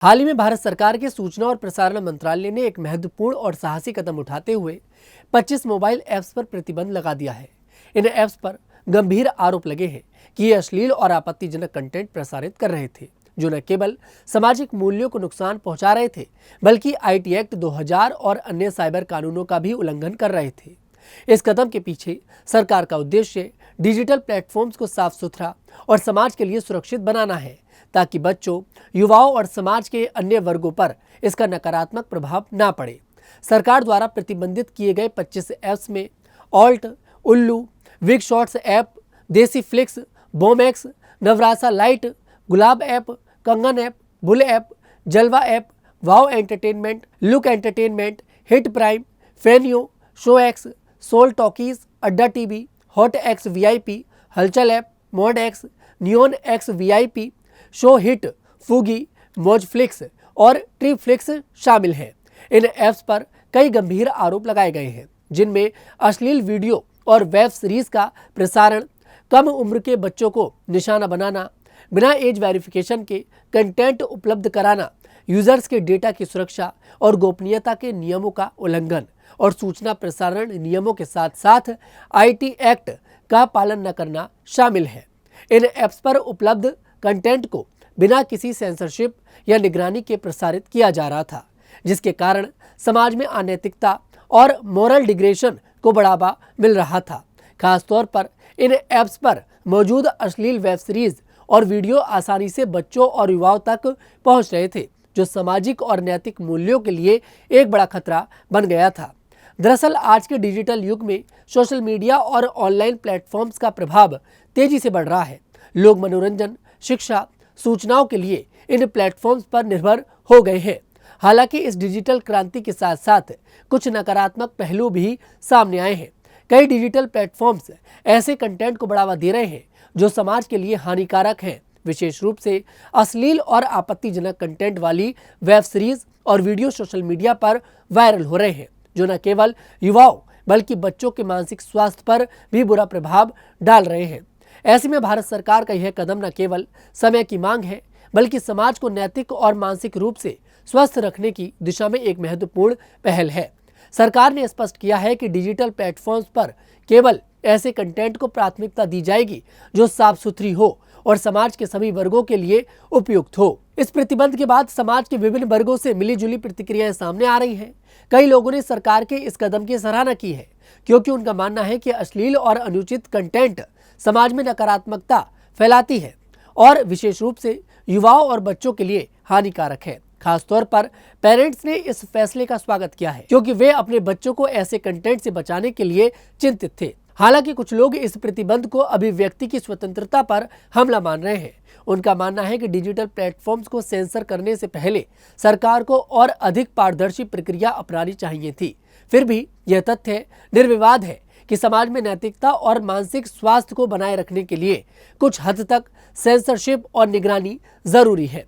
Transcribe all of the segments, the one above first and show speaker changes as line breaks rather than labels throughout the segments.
हाल ही में भारत सरकार के सूचना और प्रसारण मंत्रालय ने एक महत्वपूर्ण और साहसी कदम उठाते हुए 25 मोबाइल ऐप्स पर प्रतिबंध लगा दिया है। इन ऐप्स पर गंभीर आरोप लगे हैं कि ये अश्लील और आपत्तिजनक कंटेंट प्रसारित कर रहे थे, जो न केवल सामाजिक मूल्यों को नुकसान पहुंचा रहे थे, बल्कि आईटी एक्ट 2000 और अन्य साइबर कानूनों का भी उल्लंघन कर रहे थे। इस कदम के पीछे सरकार का उद्देश्य डिजिटल प्लेटफॉर्म्स को साफ सुथरा और समाज के लिए सुरक्षित बनाना है, ताकि बच्चों, युवाओं और समाज के अन्य वर्गों पर इसका नकारात्मक प्रभाव ना पड़े। सरकार द्वारा प्रतिबंधित किए गए 25 ऐप्स में Alt, Ullu, Wig shots app, Desi Flix, बोमैक्स, Navarasa Lite, Gulab app, Kangan app, bull app, Jalwa app, Wow Entertainment, Look Entertainment, Hit Prime, फेनियो, Show X, Soul Talkies, Adda TV, Hot X VIP, Halchal app, Mod X, Neon X VIP, Show Hit, फूगी, मौजफ्लिक्स और ट्रीफ्लिक्स शामिल हैं। इन apps पर कई गंभीर आरोप लगाए गए हैं, जिनमें अश्लील वीडियो और वेब सीरीज का प्रसारण, कम उम्र के बच्चों को निशाना बनाना, बिना एज वेरिफिकेशन के कंटेंट उपलब्ध कराना, यूजर्स के डेटा की सुरक्षा और गोपनीयता के नियमों का उल्लंघन और सूचना प्रसारण नियमों के साथ साथ आईटी एक्ट का पालन न करना शामिल है। इन ऐप्स पर उपलब्ध कंटेंट को बिना किसी सेंसरशिप या निगरानी के प्रसारित किया जा रहा था, जिसके कारण समाज में अनैतिकता और मोरल डिग्रेडेशन को बढ़ावा मिल रहा था। खासतौर पर इन ऐप्स पर मौजूद अश्लील वेब सीरीज और वीडियो आसानी से बच्चों और युवाओं तक पहुंच रहे थे, जो सामाजिक और नैतिक मूल्यों के लिए एक बड़ा खतरा बन गया था। दरअसल आज के डिजिटल युग में सोशल मीडिया और ऑनलाइन प्लेटफॉर्म्स का प्रभाव तेजी से बढ़ रहा है। लोग मनोरंजन, शिक्षा, सूचनाओं के लिए इन प्लेटफॉर्म्स पर निर्भर हो गए हैं। हालांकि इस डिजिटल क्रांति के साथ साथ कुछ नकारात्मक पहलू भी सामने आए हैं। कई डिजिटल प्लेटफॉर्म्स ऐसे कंटेंट को बढ़ावा दे रहे हैं जो समाज के लिए हानिकारक हैं। विशेष रूप से अश्लील और आपत्तिजनक कंटेंट वाली वेब सीरीज और वीडियो सोशल मीडिया पर वायरल हो रहे हैं, जो न केवल युवाओं बल्कि बच्चों के मानसिक स्वास्थ्य पर भी बुरा प्रभाव डाल रहे हैं। ऐसे में भारत सरकार का यह कदम न केवल समय की मांग है, बल्कि समाज को नैतिक और मानसिक रूप से स्वस्थ रखने की दिशा में एक महत्वपूर्ण पहल है। सरकार ने स्पष्ट किया है कि डिजिटल प्लेटफॉर्म्स पर केवल ऐसे कंटेंट को प्राथमिकता दी जाएगी जो साफ सुथरी हो और समाज के सभी वर्गों के लिए उपयुक्त हो। इस प्रतिबंध के बाद समाज के विभिन्न वर्गों से मिलीजुली प्रतिक्रियाएं सामने आ रही हैं। कई लोगों ने सरकार के इस कदम की सराहना की है, क्योंकि उनका मानना है कि अश्लील और अनुचित कंटेंट समाज में नकारात्मकता फैलाती है और विशेष रूप से युवाओं और बच्चों के लिए हानिकारक है। खासतौर पर पेरेंट्स ने इस फैसले का स्वागत किया है, क्योंकि वे अपने बच्चों को ऐसे कंटेंट से बचाने के लिए चिंतित थे। हालांकि कुछ लोग इस प्रतिबंध को अभिव्यक्ति की स्वतंत्रता पर हमला मान रहे हैं। उनका मानना है कि डिजिटल प्लेटफॉर्म्स को सेंसर करने से पहले सरकार को और अधिक पारदर्शी प्रक्रिया अपनानी चाहिए थी। फिर भी यह तथ्य निर्विवाद है कि समाज में नैतिकता और मानसिक स्वास्थ्य को बनाए रखने के लिए कुछ हद तक सेंसरशिप और निगरानी जरूरी है।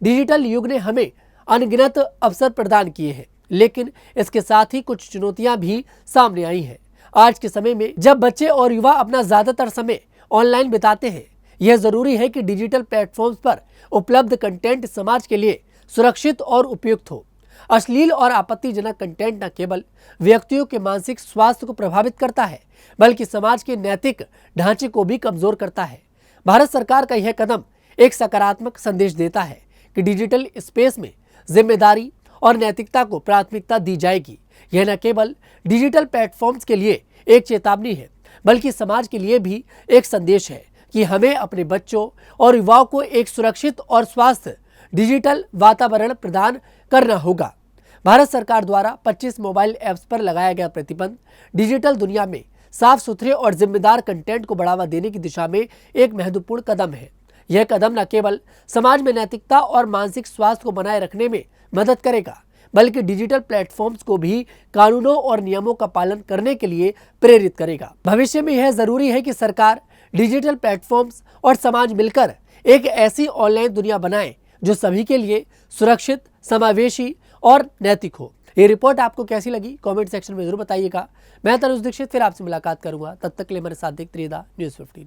डिजिटल युग ने हमें अनगिनत अवसर प्रदान किए हैं, लेकिन इसके साथ ही कुछ चुनौतियां भी सामने आई हैं। आज के समय में जब बच्चे और युवा अपना ज्यादातर समय ऑनलाइन बिताते हैं, यह जरूरी है कि डिजिटल प्लेटफॉर्म्स पर उपलब्ध कंटेंट समाज के लिए सुरक्षित और उपयुक्त हो। अश्लील और आपत्तिजनक कंटेंट न केवल व्यक्तियों के मानसिक स्वास्थ्य को प्रभावित करता है, बल्कि समाज के नैतिक ढांचे को भी कमजोर करता है। भारत सरकार का यह कदम एक सकारात्मक संदेश देता है कि डिजिटल स्पेस में जिम्मेदारी और नैतिकता को प्राथमिकता दी जाएगी। यह न केवल डिजिटल प्लेटफॉर्म्स के लिए एक चेतावनी है, बल्कि समाज के लिए भी एक संदेश है कि हमें अपने बच्चों और युवाओं को एक सुरक्षित और स्वस्थ डिजिटल वातावरण प्रदान करना होगा। भारत सरकार द्वारा 25 मोबाइल ऐप्स पर लगाया गया प्रतिबंध डिजिटल दुनिया में साफ सुथरे और जिम्मेदार कंटेंट को बढ़ावा देने की दिशा में एक महत्वपूर्ण कदम है। यह कदम न केवल समाज में नैतिकता और मानसिक स्वास्थ्य को बनाए रखने में मदद करेगा, बल्कि डिजिटल प्लेटफॉर्म्स को भी कानूनों और नियमों का पालन करने के लिए प्रेरित करेगा। भविष्य में यह जरूरी है कि सरकार, डिजिटल प्लेटफॉर्म्स और समाज मिलकर एक ऐसी ऑनलाइन दुनिया बनाए जो सभी के लिए सुरक्षित, समावेशी और नैतिक हो। ये रिपोर्ट आपको कैसी लगी कमेंट सेक्शन में जरूर बताइएगा। मैं तनुज दीक्षित फिर आपसे मुलाकात करूंगा। तब तक के लिए मेरे साथ देखते रहिएगा न्यूज़ 15।